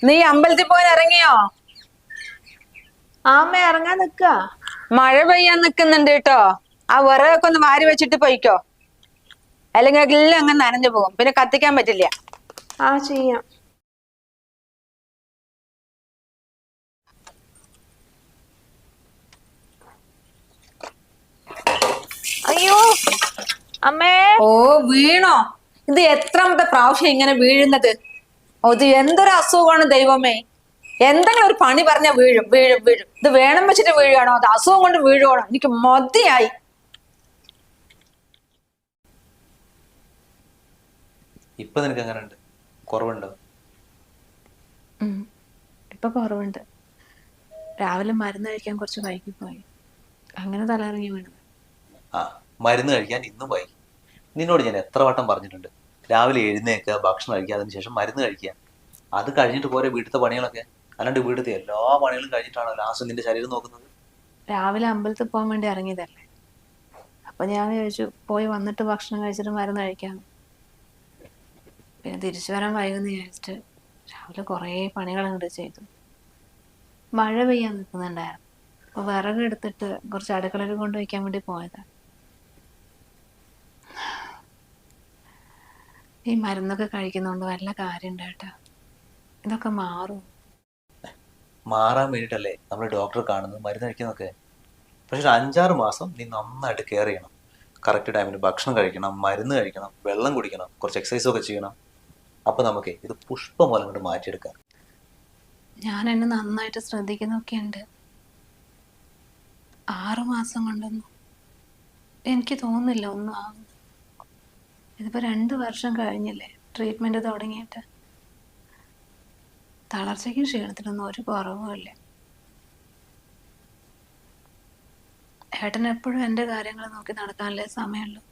നീ അമ്പലത്തിൽ പോകാൻ ഇറങ്ങിയോ? ആമ്മ ഇറങ്ങാൻ നിക്ക. മഴ പെയ്യാൻ നിക്കുന്നുണ്ട് കേട്ടോ. ആ വിറകൊക്കെ ഒന്ന് വാരി വെച്ചിട്ട് പോയിക്കോ, അല്ലെങ്കിൽ എല്ലാം അങ്ങ് നനഞ്ഞു പോകും, പിന്നെ കത്തിക്കാൻ പറ്റില്ല. ആ ചെയ്യാം. അയ്യോ അമ്മേ. ഓ വീണോ? ഇത് എത്രാമത്തെ പ്രാവശ്യം ഇങ്ങനെ വീഴുന്നത്? ഓ ഇത് എന്തൊരു അസുഖമാണ് ദൈവമേ. എന്തെങ്കിലും ഒരു പണി പറഞ്ഞാൽ വീഴും വീഴും വീഴും. ഇത് വേണം വെച്ചിട്ട് വീഴുകയാണോ അത് അസുഖം കൊണ്ട് വീഴുവാണോ? എനിക്ക് മതിയായി. ഇപ്പൊ നിനക്ക് എങ്ങനെ ഉണ്ട്? കുറവുണ്ടോ? ഇപ്പൊ കുറവുണ്ട്. രാവിലെ മരുന്ന് കഴിക്കാൻ കുറച്ച് വൈകിപ്പോയി, അങ്ങനെ തലകറങ്ങി വീണത്. ആ, മരുന്ന് കഴിക്കാൻ ഇന്നും പോയി. നിന്നോട് ഞാൻ എത്ര വട്ടം പറഞ്ഞിട്ടുണ്ട്, രാവിലെ എഴുന്നേക്കുക, ഭക്ഷണം കഴിക്കുക, അതിന് ശേഷം മരുന്ന് കഴിക്കുക. അത് കഴിഞ്ഞിട്ട് പോരെ വീട്ടിലത്തെ പണികളൊക്കെ. അല്ലാണ്ട് വീട്ടിലത്തെ എല്ലാ പണികളും കഴിഞ്ഞിട്ടാണോ ലാസ്റ്റ് നിന്റെ ശരീരം നോക്കുന്നത്? രാവിലെ അമ്പലത്തിൽ പോകാൻ വേണ്ടി ഇറങ്ങിയതല്ലേ, അപ്പൊ ഞാൻ വിചാരിച്ചു പോയി വന്നിട്ട് ഭക്ഷണം കഴിച്ചിട്ട് മരുന്ന് കഴിക്കാം. പിന്നെ തിരിച്ചു വരാൻ വൈകുന്നു വിചാരിച്ചിട്ട് രാവിലെ കുറേ പണികൾ അങ്ങോട്ട് ചെയ്തു. മഴ പെയ്യാൻ നിൽക്കുന്നുണ്ടായിരുന്നു, അപ്പൊ വിറക് എടുത്തിട്ട് കുറച്ച് അടുക്കളയിൽ കൊണ്ടുവയ്ക്കാൻ വേണ്ടി പോയതാണ്. ഈ മരുന്നൊക്കെ കഴിക്കുന്നതുകൊണ്ട് വല്ല കാര്യമുണ്ട് കേട്ടോ? ഇതൊക്കെ മാറും. മാറാൻ വേണ്ടിയിട്ടല്ലേ നമ്മൾ ഡോക്ടറെ കാണുന്നത്, മരുന്ന് കഴിക്കുന്നതൊക്കെ. പക്ഷെ ഒരു 5-6 മാസം നീ നന്നായിട്ട് കെയർ ചെയ്യണം. കറക്റ്റ് ടൈമിന് ഭക്ഷണം കഴിക്കണം, മരുന്ന് കഴിക്കണം, വെള്ളം കുടിക്കണം, കുറച്ച് എക്സസൈസൊക്കെ ചെയ്യണം. അപ്പൊ നമുക്ക് ഇത് പുഷ്പം പോലെ അങ്ങോട്ട് മാറ്റിയെടുക്കാം. ഞാൻ എന്നെ നന്നായിട്ട് ശ്രദ്ധിക്കുന്നൊക്കെ ഉണ്ട്. 6 മാസം കൊണ്ടൊന്നും എനിക്ക് തോന്നുന്നില്ല ഒന്നും ആവുന്നു. ഇതിപ്പോ 2 വർഷം കഴിഞ്ഞില്ലേ ട്രീറ്റ്മെന്റ് തുടങ്ങിയിട്ട്. തളർച്ചയ്ക്കും ക്ഷീണത്തിനൊന്നും ഒരു കുറവുമില്ല. ഏട്ടൻ എപ്പോഴും എൻ്റെ കാര്യങ്ങൾ നോക്കി നടക്കാനല്ലേ സമയമുള്ളൂ.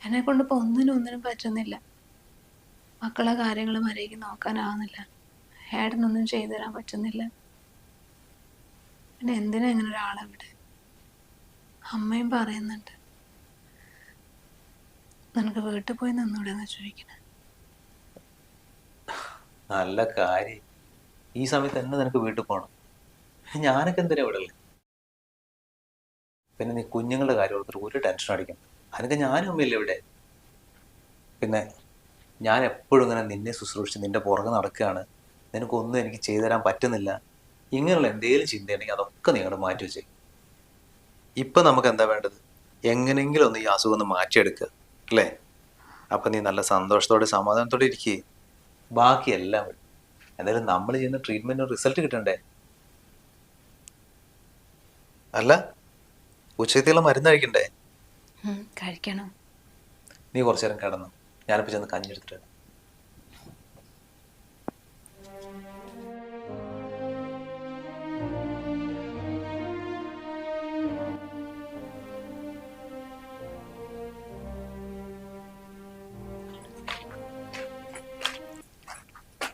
എന്നെ കൊണ്ടിപ്പോൾ ഒന്നിനും പറ്റുന്നില്ല. മക്കളെ കാര്യങ്ങൾ മര്യാദയ്ക്ക് നോക്കാനാവുന്നില്ല. ഏട്ടനൊന്നും ചെയ്തു തരാൻ പറ്റുന്നില്ല. പിന്നെ എന്തിനാ ഇങ്ങനെ ഒരാളെവിടെ? അമ്മയും പറയുന്നുണ്ട് നിനക്ക് വീട്ടിൽ പോയി നിന്നൂടെന്ന് ചോദിക്കണേ. നല്ല കാര്യം. ഈ സമയത്ത് തന്നെ നിനക്ക് വീട്ടിൽ പോകണം. ഞാനൊക്കെ എന്തിനാ ഇവിടെ ഉള്ളത്? പിന്നെ നീ കുഞ്ഞുങ്ങളുടെ കാര്യം ഓർത്തിട്ട് ഒരു ടെൻഷൻ അടിക്കണം. അതിനൊക്കെ ഞാനും അമ്മയില്ല ഇവിടെ. പിന്നെ ഞാൻ എപ്പോഴും ഇങ്ങനെ നിന്നെ ശുശ്രൂഷിച്ച് നിന്റെ പുറകെ നടക്കുകയാണ്, നിനക്കൊന്നും എനിക്ക് ചെയ്തു തരാൻ പറ്റുന്നില്ല, ഇങ്ങനെയുള്ള എന്തെങ്കിലും ചിന്തയുണ്ടെങ്കിൽ അതൊക്കെ നീങ്ങടെ മാറ്റി വെച്ചേ. ഇപ്പം നമുക്ക് എന്താ വേണ്ടത്? എങ്ങനെയെങ്കിലും ഒന്ന് ഈ അസുഖം ഒന്ന് മാറ്റിയെടുക്കുക അല്ലേ? അപ്പം നീ നല്ല സന്തോഷത്തോടെ സമാധാനത്തോടെ ഇരിക്കുക. ബാക്കിയെല്ലാം വരും. എന്തായാലും നമ്മൾ ചെയ്യുന്ന ട്രീറ്റ്മെൻറ്റിന് റിസൾട്ട് കിട്ടണ്ടേ? അല്ല, ഉച്ചയ്ക്കുള്ള മരുന്ന് കഴിക്കണ്ടേ? കഴിക്കണം. നീ കുറച്ചു നേരം കിടന്നു, ഞാനിപ്പോൾ ചെന്ന് കഞ്ഞെടുത്തിട്ട്.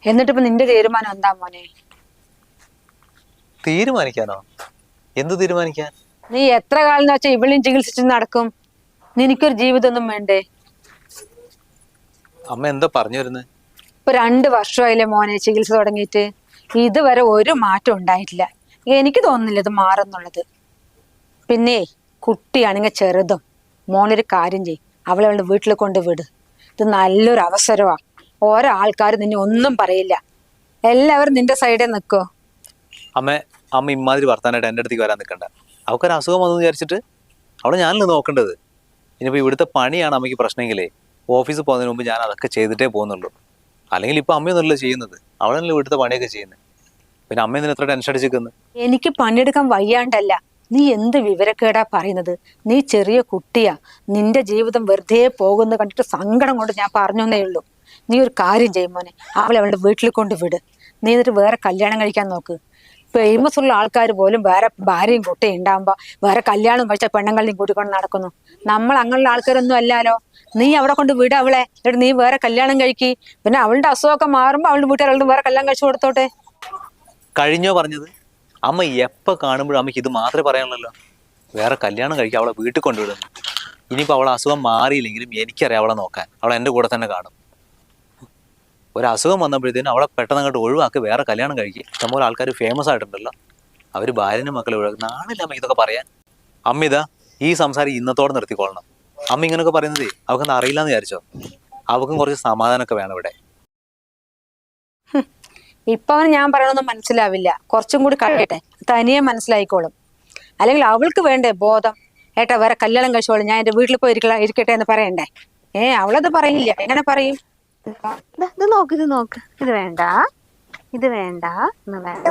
എന്നിട്ടിപ്പോ നിന്റെ തീരുമാനം എന്താ മോനെ? തീരുമാനിക്കാനോ? എന്ത് തീരുമാനിക്കാൻ? നീ എത്ര കാലം എന്ന് വെച്ചാൽ ഇവളെയും ചികിത്സിച്ച് നടക്കും? നിനക്കൊരു ജീവിതമൊന്നും വേണ്ടേ? അമ്മ എന്താ പറഞ്ഞു വരുന്നത്? ഇപ്പൊ 2 വർഷമായില്ലേ മോനെ ചികിത്സ തുടങ്ങിയിട്ട്. ഇതുവരെ ഒരു മാറ്റം ഉണ്ടായിട്ടില്ല. എനിക്ക് തോന്നുന്നില്ല ഇത് മാറുന്നുള്ളത്. പിന്നെ കുട്ടിയാണെങ്കിൽ ചെറുതും. മോനൊരു കാര്യം ചെയ്യും, അവളെ വീട്ടിൽ കൊണ്ട് വിട്. ഇത് നല്ലൊരു അവസരമാ. ഓരോ ആൾക്കാർ നിന്നെ ഒന്നും പറയില്ല, എല്ലാവരും നിന്റെ സൈഡിൽ നിൽക്കോ. അമ്മ ഇമാതിരി വർത്താനായിട്ട് എൻ്റെ അടുത്തേക്ക് വരാൻ നിൽക്കണ്ട. അവൾക്കൊരു അസുഖം വന്നു വിചാരിച്ചിട്ട് അവളെ ഞാനല്ലേ നോക്കേണ്ടത്. ഇനിയിപ്പോൾ ഇവിടുത്തെ പണിയാണ് അമ്മയ്ക്ക് പ്രശ്നമെങ്കിലേ ഓഫീസിൽ പോകുന്നതിന് മുമ്പ് ഞാൻ അതൊക്കെ ചെയ്തിട്ടേ പോകുന്നുള്ളൂ. അല്ലെങ്കിൽ ഇപ്പം അമ്മയൊന്നുമല്ലോ ചെയ്യുന്നത്, അവളല്ലേ ഇവിടുത്തെ പണിയൊക്കെ ചെയ്യുന്നത്. പിന്നെ അമ്മ ഇതിന് എത്ര ടെൻഷൻ അടിച്ചിരിക്കുന്നത്? എനിക്ക് പണിയെടുക്കാൻ വയ്യാണ്ടല്ല. നീ എന്ത് വിവരക്കേടാ പറയുന്നത്? നീ ചെറിയ കുട്ടിയാ, നിന്റെ ജീവിതം വെറുതെ പോകുന്ന കണ്ടിട്ട് സങ്കടം കൊണ്ട് ഞാൻ പറഞ്ഞേ ഉള്ളൂ. നീ ഒരു കാര്യം ചെയ്യും മോനെ, അവളുടെ വീട്ടിൽ കൊണ്ട് വിട്. നീ എന്നിട്ട് വേറെ കല്യാണം കഴിക്കാൻ നോക്ക്. ഫേമസ് ഉള്ള ആൾക്കാർ പോലും വേറെ ഭാര്യയും കുട്ടിയും ഉണ്ടാകുമ്പോ വേറെ കല്യാണം കഴിച്ച പെണ്ണുങ്ങളെയും കൂട്ടിക്കൊണ്ട് നടക്കുന്നു. നമ്മൾ അങ്ങനെയുള്ള ആൾക്കാരൊന്നും അല്ലാലോ. നീ അവിടെ കൊണ്ട് വിട് അവളെ, എന്നിട്ട് നീ വേറെ കല്യാണം കഴിക്കി. പിന്നെ അവളുടെ അസുഖമൊക്കെ മാറുമ്പോ അവളുടെ വീട്ടുകാരുടെ വേറെ കല്യാണം കഴിച്ചു കൊടുത്തോട്ടെ. കഴിഞ്ഞോ പറഞ്ഞത്? അമ്മ എപ്പോൾ കാണുമ്പോഴും അമ്മയ്ക്ക് ഇത് മാത്രമേ പറയാനുള്ളല്ലോ, വേറെ കല്യാണം കഴിക്കുക, അവളെ വീട്ടിൽ കൊണ്ടുവിടുന്നു. ഇനിയിപ്പോൾ അവളെ അസുഖം മാറിയില്ലെങ്കിലും എനിക്കറിയാം അവളെ നോക്കാൻ. അവളെ എൻ്റെ കൂടെ തന്നെ കാണും. ഒരു അസുഖം വന്നപ്പോഴത്തേനും അവളെ പെട്ടെന്ന് അങ്ങോട്ട് ഒഴിവാക്കി വേറെ കല്യാണം കഴിക്കുക. ഇഷ്ടംപോലെ ആൾക്കാർ ഫേമസ് ആയിട്ടുണ്ടല്ലോ, അവർ ഭാര്യനും മക്കളെ ഒഴിവാക്കി. നാണില്ല അമ്മ ഇതൊക്കെ പറയാൻ. അമ്മ ഇതാ ഈ സംസാരം ഇന്നത്തോടെ നിർത്തിക്കൊള്ളണം. അമ്മ ഇങ്ങനെയൊക്കെ പറയുന്നതേ അവൾക്കൊന്നും അറിയില്ലാന്ന് വിചാരിച്ചോ? അവൾക്കും കുറച്ച് സമാധാനമൊക്കെ വേണം ഇവിടെ. ഇപ്പൊ അവന് ഞാൻ പറയണൊന്നും മനസ്സിലാവില്ല, കുറച്ചും കൂടി കഴിയട്ടെ, തനിയെ മനസ്സിലായിക്കോളും. അല്ലെങ്കിൽ അവൾക്ക് വേണ്ടേ ബോധം, ഏട്ടാ വേറെ കല്യാണം കഴിച്ചോളും, ഞാൻ എന്റെ വീട്ടിൽ പോയി ഇരിക്കട്ടെ എന്ന് പറയണ്ടേ? അവളത് പറയില്ല. എങ്ങനെ പറയും? ഇത് നോക്ക്, ഇത് നോക്ക്, ഇത് വേണ്ട, ഇത് വേണ്ട, എന്ന് വേണ്ട.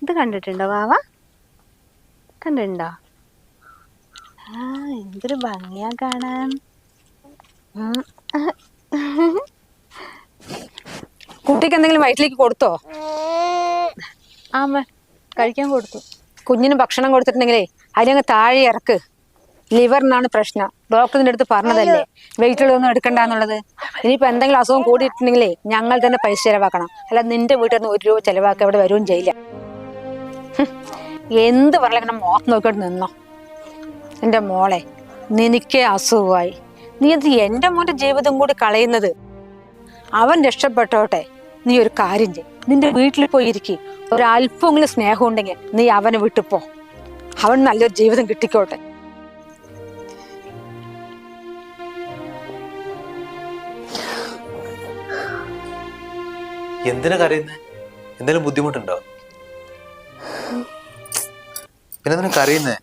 ഇത് കണ്ടിട്ടുണ്ടോ വാവ? കണ്ടിട്ടുണ്ടോ? എന്തൊരു ഭംഗിയാ കാണാൻ. കുട്ടിക്ക് എന്തെങ്കിലും വയറ്റിലേക്ക് കൊടുത്തോ? അമ്മ കഴിക്കാൻ കൊടുത്തു. കുഞ്ഞിന് ഭക്ഷണം കൊടുത്തിട്ടുണ്ടെങ്കിലേ അതിനങ്ങ് താഴെ ഇറക്ക്. ലിവറിനാണ് പ്രശ്നം. ഡോക്ടറിന്റെ അടുത്ത് പറഞ്ഞതല്ലേ വെയിറ്റുകളൊന്നും എടുക്കണ്ടെന്നുള്ളത്. ഇനിയിപ്പോ എന്തെങ്കിലും അസുഖം കൂടിയിട്ടുണ്ടെങ്കിലേ ഞങ്ങൾ തന്നെ പൈസ ചെലവാക്കണം. അല്ല നിന്റെ വീട്ടിൽ നിന്ന് 1 രൂപ ചെലവാക്കി അവിടെ വരുകയും ചെയ്യില്ല. എന്ത് പറഞ്ഞാൽ മോത്ത് നോക്കിയിട്ട് നിന്നോ. എന്റെ മോളെ, നിനക്കേ അസുഖമായി, നീ എന്ത് എന്റെ മോന്റെ ജീവിതം കൂടി കളയുന്നത്? അവൻ രക്ഷപ്പെട്ടോട്ടെ. നീ ഒരു കാര്യം ചെയ്യ്, നിന്റെ വീട്ടിൽ പോയി ഇരിക്കും. ഒരല്പമെങ്കിലും സ്നേഹം ഉണ്ടെങ്കിൽ നീ അവനെ വിട്ടുപോ. അവൻ നല്ലൊരു ജീവിതം കിട്ടിക്കോട്ടെ. എന്തിനാ കരയുന്നേ? എന്തെങ്കിലും ബുദ്ധിമുട്ടുണ്ടോ? പിന്നെ എന്തിനാ കരയുന്നേ?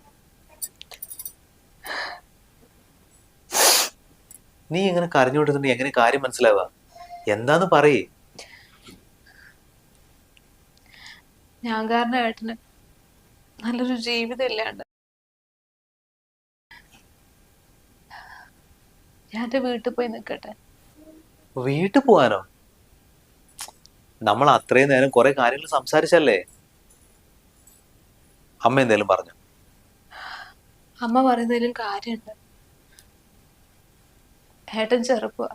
നീ ഇങ്ങനെ കരഞ്ഞുകൊണ്ടിരുന്നുണ്ടെങ്കിൽ എങ്ങനെ കാര്യം മനസ്സിലാവുക? എന്താന്ന് പറയേ. ഞാൻ കാരണം ഏട്ടന് നല്ലൊരു ജീവിതം ഇല്ലാണ്ട് ഞാൻ എന്റെ വീട്ടിൽ പോയി നിൽക്കട്ടെ. വീട്ടിൽ പോവാനോ? നമ്മൾ അത്രയും നേരം കുറെ കാര്യങ്ങൾ സംസാരിച്ചല്ലേ. അമ്മ എന്തേലും പറഞ്ഞു? അമ്മ പറയുന്നതിലും കാര്യമുണ്ട്. ഏട്ടൻ ചെറുപ്പ,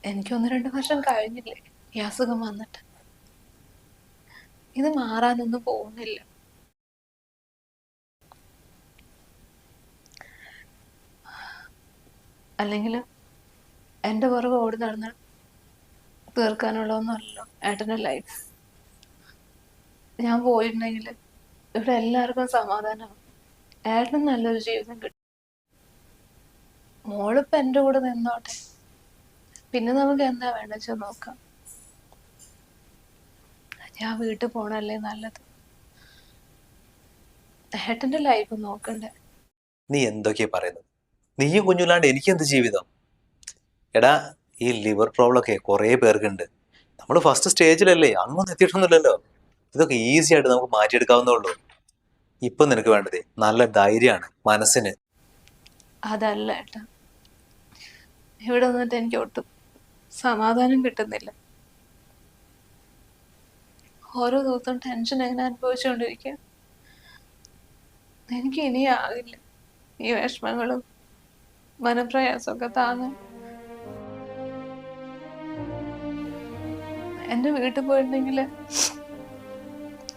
എനിക്ക് 1-2 വർഷം കഴിഞ്ഞില്ലേ ഈ അസുഖം വന്നിട്ട്. ഇത് മാറാനൊന്നും പോകുന്നില്ല. അല്ലെങ്കിൽ എൻ്റെ പുറകെ ഓടി നടന്ന് തീർക്കാനുള്ളതൊന്നുമല്ലോ ഏട്ടൻ്റെ ലൈഫ്. ഞാൻ പോയിട്ടുണ്ടെങ്കിൽ ഇവിടെ എല്ലാവർക്കും സമാധാനമാവും, ഏട്ടനും നല്ലൊരു ജീവിതം കിട്ടും. മോളിപ്പോൾ എൻ്റെ കൂടെ നിന്നോട്ടെ, പിന്നെ നമുക്ക് എന്താ വേണ്ട വെച്ചാൽ നോക്കാം. ഞാൻ വീട്ടിൽ പോണല്ലേ നല്ലത്. ഏട്ടൻ്റെ ലൈഫ് നോക്കണ്ടേ? നീ എന്തൊക്കെയാ പറയുന്നത്? നീയും കുഞ്ഞില്ലാണ്ട് എനിക്ക് എന്ത് ജീവിതം? എടാ, ഈ ലിവർ പ്രോബ്ലം ഒക്കെ കുറെ പേർക്കുണ്ട്. നമ്മൾ ഫസ്റ്റ് സ്റ്റേജിലല്ലേ, അങ്ങൊന്നും എത്തിയിട്ടൊന്നുമില്ലല്ലോ. ഇതൊക്കെ ഈസി ആയിട്ട് നമുക്ക് മാറ്റിയെടുക്കാവുന്നേ ഉള്ളൂ. ഇപ്പൊ നിനക്ക് വേണ്ടത് നല്ല ധൈര്യമാണ് മനസ്സിന്. അതല്ല ഏട്ടാ, ഇവിടെ വന്നിട്ട് എനിക്ക് ഒട്ടും സമാധാനം കിട്ടുന്നില്ല. ഓരോ ദിവസവും ടെൻഷൻ എങ്ങനെ അനുഭവിച്ചുകൊണ്ടിരിക്കുക. എനിക്ക് ഇനിയാകില്ല ഈ വിഷമങ്ങളും മനപ്രയാസമൊക്കെ താങ്ങാൻ. എൻ്റെ വീട്ടിൽ പോയിട്ടുണ്ടെങ്കിൽ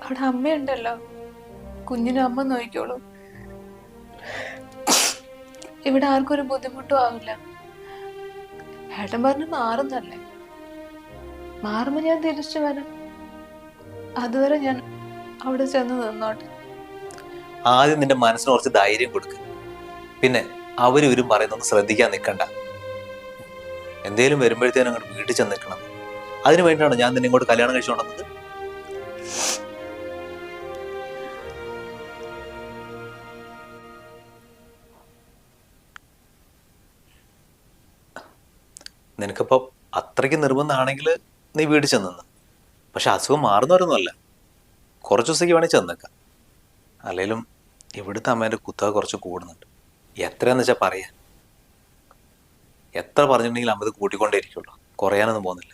അവിടെ അമ്മയുണ്ടല്ലോ, കുഞ്ഞിനും അമ്മ നോക്കിക്കോളും. ഇവിടെ ആർക്കും ഒരു ബുദ്ധിമുട്ടും ആവില്ല. ഏട്ടൻ പറഞ്ഞ് മാറുന്നല്ലേ, മാറുമ്പോൾ ഞാൻ തിരിച്ചു വരാം. അതുവരെ ഞാൻ അവിടെ ചെന്ന് നിന്നോട്ടെ. ആദ്യം നിന്റെ മനസ്സിന് കുറച്ച് ധൈര്യം കൊടുക്കുക. പിന്നെ അവരും പറയുന്നൊന്നും ശ്രദ്ധിക്കാൻ നിൽക്കണ്ട. എന്തേലും വരുമ്പോഴത്തേനും അങ്ങോട്ട് വീട്ടിൽ ചെന്ന് നിൽക്കണം. അതിനു വേണ്ടിയാണ് ഞാൻ നിന്നെ ഇങ്ങോട്ട് കല്യാണം കഴിച്ചുകൊണ്ടുവന്നത്. നിനക്കിപ്പോൾ അത്രയ്ക്ക് നിർബന്ധമാണെങ്കിൽ നീ വീട്ടിൽ ചെന്നു. പക്ഷെ അസുഖം മാറുന്നവരൊന്നുമല്ല. കുറച്ച് ദിവസത്തേക്ക് വേണമെങ്കിൽ ചെന്നേക്കാം. അല്ലെങ്കിലും ഇവിടുത്തെ അമ്മേൻ്റെ കുത്തക കുറച്ച് കൂടുന്നുണ്ട്. എത്രയാന്ന് വെച്ചാൽ പറയാ. എത്ര പറഞ്ഞിട്ടുണ്ടെങ്കിൽ അമ്മ ഇത് കൂട്ടിക്കൊണ്ടേ ഇരിക്കുള്ളൂ, കുറയാനൊന്നും പോകുന്നില്ല.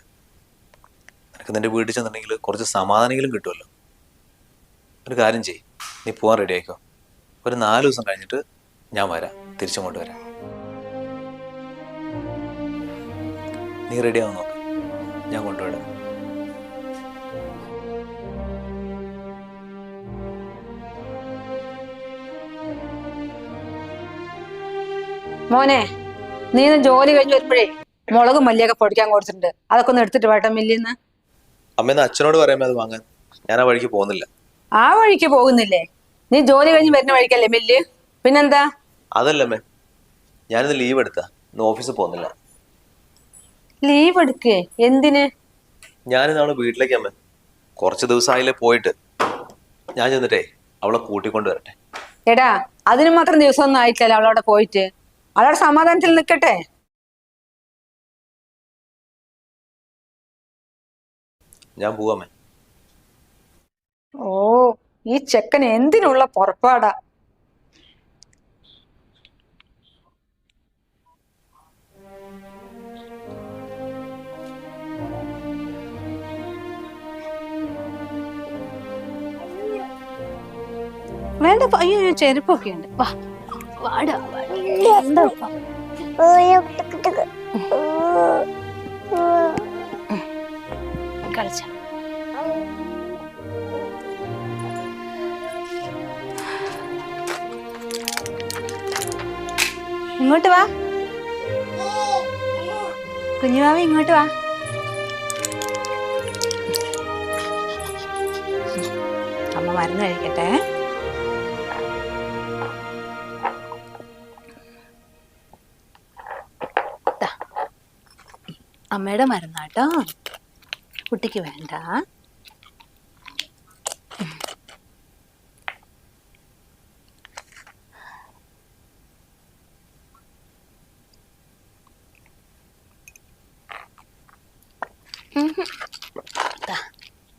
നിനക്ക് നിന്റെ വീട്ടിൽ ചെന്നിട്ടുണ്ടെങ്കിൽ കുറച്ച് സമാധാനമെങ്കിലും കിട്ടുമല്ലോ. ഒരു കാര്യം ചെയ്യ്, നീ പോകാൻ റെഡി ആയിക്കോ. ഒരു 4 ദിവസം കഴിഞ്ഞിട്ട് ഞാൻ വരാം, തിരിച്ചും കൊണ്ടുവരാം. നീ റെഡിയാവും നോക്ക്, ഞാൻ കൊണ്ടുവിടാം. മോനെ, നീ ഇന്ന് ജോലി കഴിഞ്ഞ് വരുമ്പോഴേ മുളകും മല്ലിയൊക്കെ പൊടിക്കാൻ കൊടുത്തിട്ടുണ്ട്. അതൊക്കെ ഒന്ന് എടുത്തിട്ട് വേട്ടെ മില്ലിന്ന്. അമ്മേന്ന് അച്ഛനോട് പറയാമേ അത് വാങ്ങാൻ. ഞാൻ ആ വഴിക്ക് പോകുന്നില്ല. ആ വഴിക്ക് പോകുന്നില്ലേ? നീ ജോലി കഴിഞ്ഞ് വരുന്ന വഴിക്കല്ലേ മില്ല്? പിന്നെന്താ? അതല്ലമ്മേ, ഞാനിന്ന് ലീവ് എടുത്താ. ഇന്ന് ഓഫീസിൽ പോകുന്നില്ല. ലീവ് എടുക്കേ? എന്തിന്? ഞാനിന്ന് അവളെ വീട്ടിലേക്ക് അമ്മേ. കുറച്ച് ദിവസമായില്ലേ പോയിട്ട്. ഞാൻ ചെന്നിട്ടേ അവളെ കൂട്ടിക്കൊണ്ട് വരട്ടെ. എടാ, അതിന് മാത്രം ദിവസമൊന്നും ആയിട്ടില്ല അവളവിടെ പോയിട്ട്. അവളവിടെ സമാധാനത്തിൽ നിൽക്കട്ടെ. ഞാൻ പോവാമേ. ഓ, ഈ ചെക്കൻ എന്തിനുള്ള പുറപ്പാടാ. വേണ്ട, അയ്യോ ചെരുപ്പൊക്കെ ഉണ്ട്. വാ വാടാ. എന്താ കളിച്ച ഇങ്ങോട്ട് വാ കുഞ്ഞുമാവി, ഇങ്ങോട്ട് വാ. അമ്മ മരുന്ന് കഴിക്കട്ടെ. അമ്മയുടെ മരുന്നാട്ടോ, കുട്ടിക്ക് വേണ്ട.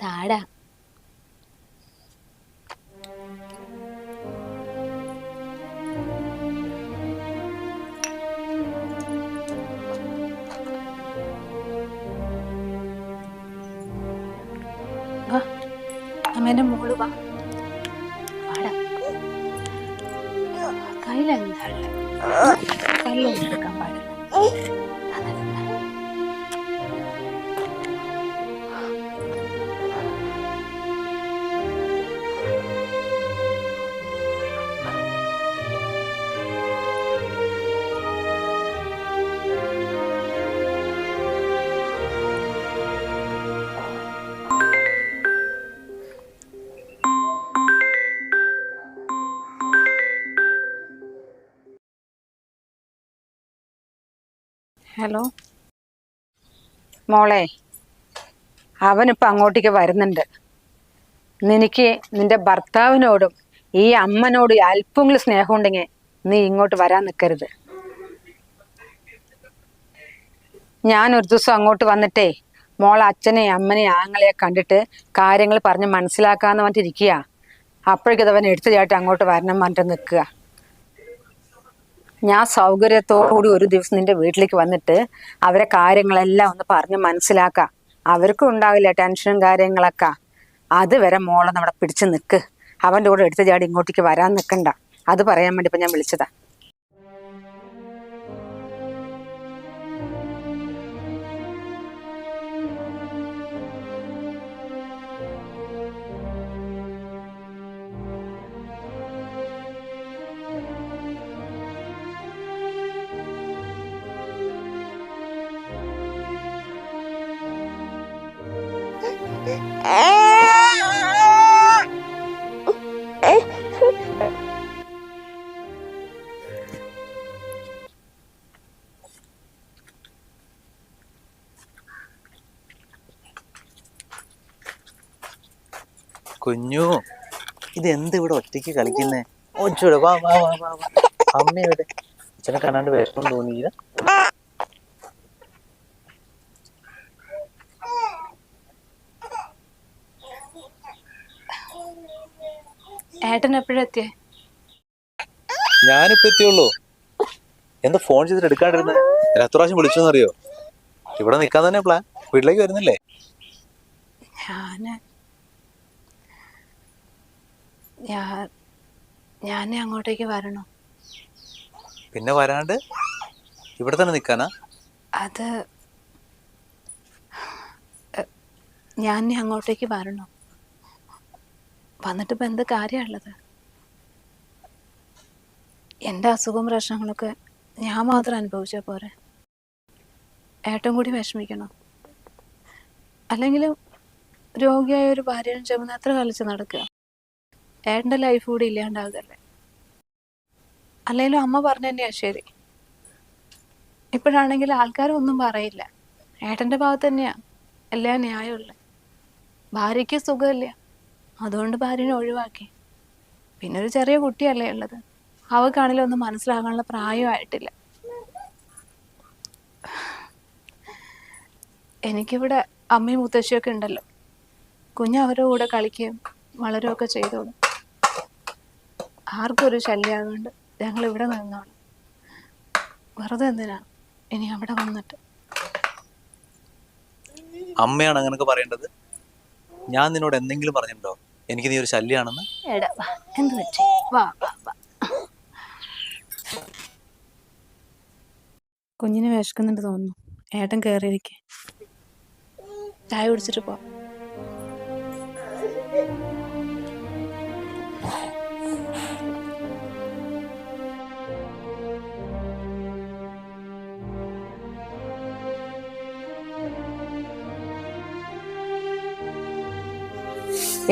താടാ. അമ്മേന്റെ മോള് വാ. വാടാ. കയ്യിലെന്താ കയ്യിലൊന്നും എടുക്കാൻ പാടില്ല. ഹലോ മോളെ, അവനിപ്പോ അങ്ങോട്ടേക്ക് വരുന്നുണ്ട്. നിനക്ക് നിന്റെ ഭർത്താവിനോടും ഈ അമ്മനോടും അല്പമെങ്കിലും സ്നേഹം ഉണ്ടെങ്കിൽ നീ ഇങ്ങോട്ട് വരാൻ നിൽക്കരുത്. ഞാൻ ഒരു ദിവസം അങ്ങോട്ട് വന്നിട്ടേ മോളെ അച്ഛനെയും അമ്മനെയും ആങ്ങളെയെ കണ്ടിട്ട് കാര്യങ്ങൾ പറഞ്ഞ് മനസ്സിലാക്കാന്ന് പറഞ്ഞിട്ടിരിക്കുക. അപ്പോഴേക്കത് അവൻ എടുത്തു ചാട്ടി അങ്ങോട്ട് വരണം പറഞ്ഞിട്ട് നിൽക്കുക. ഞാൻ സൗകര്യത്തോടുകൂടി ഒരു ദിവസം നിന്റെ വീട്ടിലേക്ക് വന്നിട്ട് അവരെ കാര്യങ്ങളെല്ലാം ഒന്ന് പറഞ്ഞ് മനസ്സിലാക്കാം. അവർക്കും ഉണ്ടാവില്ല ടെൻഷനും കാര്യങ്ങളൊക്കെ. അതുവരെ മോളെ നമ്മുടെ പിടിച്ചു നിൽക്ക്. അവൻ്റെ കൂടെ എടുത്തു ചാടി ഇങ്ങോട്ടേക്ക് വരാൻ നിൽക്കണ്ട. അത് പറയാൻ വേണ്ടി ഇപ്പം ഞാൻ വിളിച്ചതാ. കുഞ്ഞു, ഇത് എന്ത് ഇവിടെ ഒറ്റയ്ക്ക് കളിക്കുന്നേ? ഒച്ചൂടെ വാ വാ വാ വാ വാ. അമ്മയുടെ അച്ഛനെ കാണാണ്ട് വിഷമം തോന്നിയില്ല. ഏട്ടൻ എപ്പോഴെത്തിയേ? ഞാനിപ്പോ എത്തിയുള്ളൂ. എന്താ ഫോൺ ചെയ്തിട്ട് എടുക്കാണ്ടിരുന്നത്? എത്ര പ്രാവശ്യം വിളിച്ചോന്നറിയോ? ഇവിടെ നിൽക്കാൻ തന്നെ പ്ലാൻ. വീട്ടിലേക്ക് വരുന്നില്ലേ? ഞാൻ അങ്ങോട്ടേക്ക് വരണോ? പിന്നെ വരാണ്ട് ഇവിടെ തന്നെ നിൽക്കാനാ? അത് ഞാൻ അങ്ങോട്ടേക്ക് വരണോ? വന്നിട്ടിപ്പോൾ എന്ത് കാര്യമുള്ളത്? എൻ്റെ അസുഖവും പ്രശ്നങ്ങളൊക്കെ ഞാൻ മാത്രം അനുഭവിച്ചാൽ പോരെ? ഏട്ടൻ കൂടി വിഷമിക്കണം. അല്ലെങ്കിലും രോഗിയായ ഒരു ഭാര്യയും ചുമന്ന് എത്ര കളിച്ച് നടക്കുക? ഏട്ടൻ്റെ ലൈഫ് കൂടി ഇല്ലാണ്ടാകുകയല്ലേ? അല്ലെങ്കിലും അമ്മ പറഞ്ഞു തന്നെയാ ശരി. ഇപ്പോഴാണെങ്കിൽ ആൾക്കാരും ഒന്നും പറയില്ല. ഏട്ടൻ്റെ ഭാഗത്ത് തന്നെയാ എല്ലാ ന്യായമുള്ളത്. ഭാര്യയ്ക്ക് സുഖമില്ല, അതുകൊണ്ട് ഭാര്യനെ ഒഴിവാക്കി. പിന്നെ ഒരു ചെറിയ കുട്ടിയല്ലേ ഉള്ളത്, അവൾക്കാണെങ്കിലും ഒന്നും മനസ്സിലാകാനുള്ള പ്രായമായിട്ടില്ല. എനിക്കിവിടെ അമ്മയും മുത്തശ്ശിയൊക്കെ ഉണ്ടല്ലോ. കുഞ്ഞ് അവരുടെ കൂടെ കളിക്കുകയും വളരുകയൊക്കെ ചെയ്തോളും. ആർക്കും ഒരു ശല്യമാകുന്നുണ്ട്. ഞങ്ങൾ ഇവിടെ നിന്നോളാം. വെറുതെ എന്തിനാ ഇനി അവിടെ വന്നിട്ട്? അമ്മയാണ് അങ്ങനൊക്കെ പറയേണ്ടത്? ഞാൻ നിന്നോട് എന്തെങ്കിലും പറഞ്ഞിട്ടുണ്ടോ എനിക്ക് നീ ഒരു ശല്യാണെന്ന്? എടാ വാ, എന്ത് പറ്റി? വാ വാ വാ. കുഞ്ഞിന് വിശക്കുന്നുണ്ട് തോന്നുന്നു. ഏട്ടൻ കയറിയിരിക്കെ, ചായ കുടിച്ചിട്ട് പോ.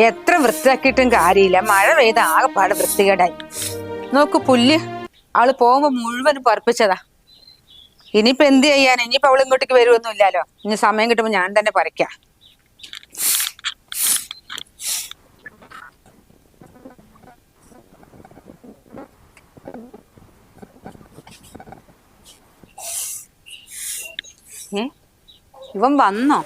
എത്ര വൃത്തിയാക്കിയിട്ടും കാര്യമില്ല. മഴ പെയ്ത ആകെപ്പാട് വൃത്തികേടായി. നോക്ക് പുല്ല് അവള് പോകുമ്പോ മുഴുവനും പറിപ്പിച്ചതാ. ഇനിയിപ്പോ എന്ത് ചെയ്യാൻ? ഇനിയിപ്പോ അവൾ ഇങ്ങോട്ടേക്ക് വരുമൊന്നും ഇല്ലല്ലോ. ഇനി സമയം കിട്ടുമ്പോ ഞാൻ തന്നെ പറിക്കാം. ഇവൻ വന്നോ?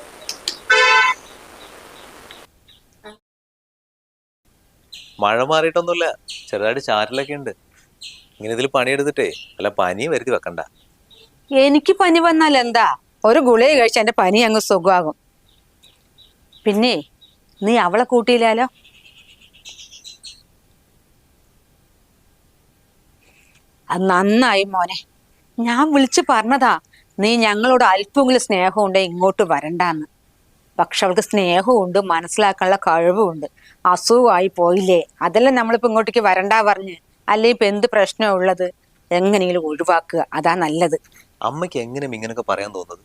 മഴ മാറിയിട്ടൊന്നുമില്ല, ചെറുതായിട്ട് ചാറ്റലൊക്കെ ഉണ്ട്. ഇങ്ങനെ ഇതിൽ പണിയെടുത്തിട്ടേ അല്ല പനി വരുത്തി വെക്കണ്ട. എനിക്ക് പനി വന്നാൽ എന്താ? ഒരു ഗുളിക കഴിച്ച എന്റെ പനി അങ്ങ് സുഖമാകും. പിന്നെ നീ അവളെ കൂട്ടിയില്ലാലോ? അത് നന്നായി മോനെ. ഞാൻ വിളിച്ചു പറഞ്ഞതാ നീ ഞങ്ങളോട് അല്പമെങ്കിലും സ്നേഹമുണ്ട് ഇങ്ങോട്ട് വരണ്ടാന്ന്. പക്ഷെ അവൾക്ക് സ്നേഹമുണ്ട്, മനസ്സിലാക്കാനുള്ള കഴിവുമുണ്ട്. അസുഖമായി പോയില്ലേ, അതെല്ലാം നമ്മളിപ്പോ ഇങ്ങോട്ടേക്ക് വരണ്ടാ പറഞ്ഞ്. അല്ലെ ഇപ്പൊ എന്ത് പ്രശ്നമാ ഉള്ളത്? എങ്ങനെയെങ്കിലും ഒഴിവാക്കുക, അതാ നല്ലത്. അമ്മയ്ക്ക് എങ്ങനെ ഇങ്ങനെയൊക്കെ പറയാൻ തോന്നുന്നത്?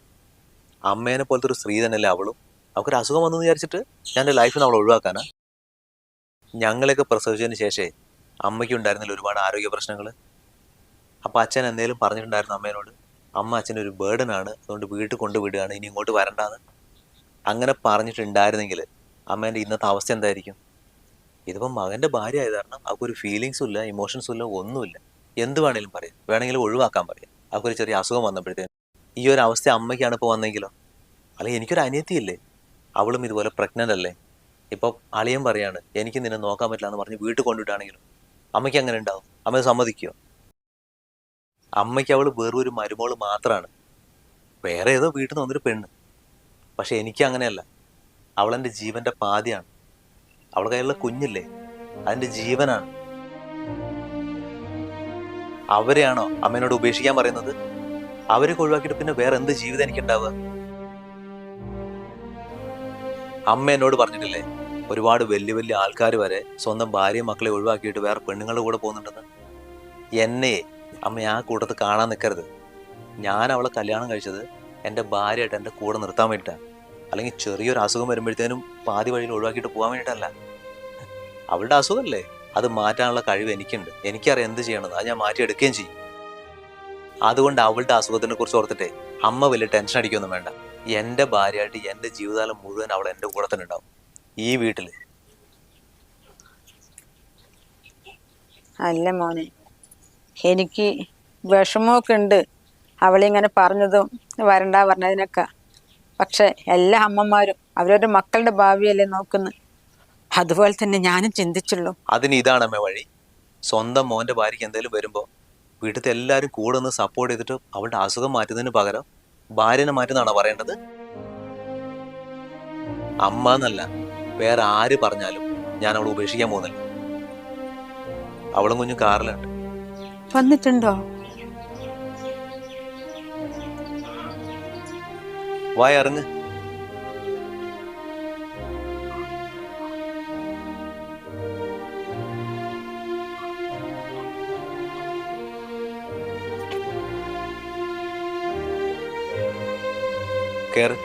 അമ്മേനെ പോലത്തെ ഒരു സ്ത്രീ തന്നെയല്ലേ അവളും. അവൾക്കൊരു അസുഖം വന്നെന്ന് വിചാരിച്ചിട്ട് ഞാൻ എൻ്റെ ലൈഫിൽ അവൾ ഒഴിവാക്കാനാ? ഞങ്ങളെയൊക്കെ പ്രസവിച്ചതിന് ശേഷേ അമ്മയ്ക്ക് ഉണ്ടായിരുന്നില്ല ഒരുപാട് ആരോഗ്യ പ്രശ്നങ്ങൾ. അപ്പം അച്ഛൻ എന്തെങ്കിലും പറഞ്ഞിട്ടുണ്ടായിരുന്നു അമ്മേനോട്? അമ്മ അച്ഛനൊരു ബേർഡനാണ്, അതുകൊണ്ട് വീട്ടിൽ കൊണ്ടുവിടുകയാണ്, ഇനി ഇങ്ങോട്ട് വരണ്ടാന്ന് അങ്ങനെ പറഞ്ഞിട്ടുണ്ടായിരുന്നെങ്കിൽ അമ്മേൻ്റെ ഇന്നത്തെ അവസ്ഥ എന്തായിരിക്കും? ഇതിപ്പം മകൻ്റെ ഭാര്യ ആയത് കാരണം അവൾക്കൊരു ഫീലിങ്സും ഇല്ല, ഇമോഷൻസും ഇല്ല, ഒന്നുമില്ല. എന്ത് വേണമെങ്കിലും പറയാം, വേണമെങ്കിലും ഒഴിവാക്കാൻ പറയാം. അവൾക്കൊരു ചെറിയ അസുഖം വന്നപ്പോഴത്തേനും ഈ ഒരു അവസ്ഥ അമ്മയ്ക്കാണ് ഇപ്പോൾ വന്നെങ്കിലോ? അല്ലെങ്കിൽ എനിക്കൊരു അനിയത്തിയില്ലേ, അവളും ഇതുപോലെ പ്രഗ്നൻ്റ് അല്ലേ? ഇപ്പം അളിയൻ പറയാണ് എനിക്ക് നിന്നെ നോക്കാൻ പറ്റില്ല എന്ന് പറഞ്ഞ് വീട്ടിൽ കൊണ്ടുവിട്ടാണെങ്കിലും അമ്മയ്ക്ക് അങ്ങനെ ഉണ്ടാവും? അമ്മ സമ്മതിക്കുമോ? അമ്മയ്ക്ക് അവൾ വെറൊരു മരുമോള് മാത്രമാണ്, വേറെ ഏതോ വീട്ടിൽ നിന്ന് വന്നൊരു പെണ്ണ്. പക്ഷെ എനിക്ക് അങ്ങനെയല്ല, അവളെൻ്റെ ജീവൻ്റെ പാതിയാണ്. അവളുടെ കയ്യിലുള്ള കുഞ്ഞില്ലേ, അതിൻ്റെ ജീവനാണ്. അവരെയാണോ അമ്മേനോട് ഉപേക്ഷിക്കാൻ പറയുന്നത്? അവരെ ഒഴിവാക്കിയിട്ട് പിന്നെ വേറെ എന്ത് ജീവിതം എനിക്കുണ്ടാവുക? അമ്മ എന്നോട് പറഞ്ഞിട്ടില്ലേ ഒരുപാട് വലിയ വലിയ ആൾക്കാർ വരെ സ്വന്തം ഭാര്യയും മക്കളെ ഒഴിവാക്കിയിട്ട് വേറെ പെണ്ണുങ്ങളുടെ കൂടെ പോകുന്നുണ്ടെന്ന്? എന്നെ അമ്മ ആ കൂട്ടത്ത് കാണാൻ നിൽക്കരുത്. ഞാൻ അവളെ കല്യാണം കഴിച്ചത് എൻ്റെ ഭാര്യയായിട്ട് എൻ്റെ കൂടെ നിർത്താൻ വേണ്ടിയിട്ടാണ്. അല്ലെങ്കിൽ ചെറിയൊരു അസുഖം വരുമ്പോഴത്തേനും പാതി വഴിയിൽ ഒഴിവാക്കിയിട്ട് പോകാൻ വേണ്ടിയിട്ടല്ല. അവളുടെ അസുഖമല്ലേ, അത് മാറ്റാനുള്ള കഴിവ് എനിക്കുണ്ട്. എനിക്കറിയാം എന്ത് ചെയ്യണമെന്ന്, അത് ഞാൻ മാറ്റിയെടുക്കുകയും ചെയ്യും. അതുകൊണ്ട് അവളുടെ അസുഖത്തിനെ കുറിച്ച് ഓർത്തിട്ടേ അമ്മ വലിയ ടെൻഷൻ അടിക്കൊന്നും വേണ്ട. എൻ്റെ ഭാര്യയായിട്ട് എൻ്റെ ജീവിതകാലം മുഴുവൻ അവൾ എൻ്റെ കൂടെ തന്നെ ഉണ്ടാവും ഈ വീട്ടിൽ. അല്ല മോനെ, എനിക്ക് വിഷമമൊക്കെ ഉണ്ട് അവളിങ്ങനെ പറഞ്ഞതും വരണ്ട പറഞ്ഞതിനൊക്കെ. പക്ഷെ എല്ലാ അമ്മമാരും അവരവരുടെ മക്കളുടെ ഭാവിയല്ലേ നോക്കുന്നത്. അതുപോലെ തന്നെ ഞാനും ചിന്തിച്ചുള്ളൂ. അതിന് ഇതാണ് അമ്മ വഴി. സ്വന്തം മോൻ്റെ ഭാര്യയ്ക്ക് എന്തെങ്കിലും വരുമ്പോൾ വീട്ടിലത്തെ എല്ലാവരും കൂടെ ഒന്ന് സപ്പോർട്ട് ചെയ്തിട്ട് അവളുടെ അസുഖം മാറ്റുന്നതിന് പകരം ഭാര്യനെ മാറ്റുന്നതാണോ പറയേണ്ടത്? അമ്മ എന്നല്ല, വേറെ ആര് പറഞ്ഞാലും ഞാൻ അവളെ ഉപേക്ഷിക്കാൻ പോകുന്നില്ല. അവളും കുഞ്ഞും കാറിലുണ്ട്. വന്നിട്ടുണ്ടോ? വായ ഇറങ്ങ്. കയറ്.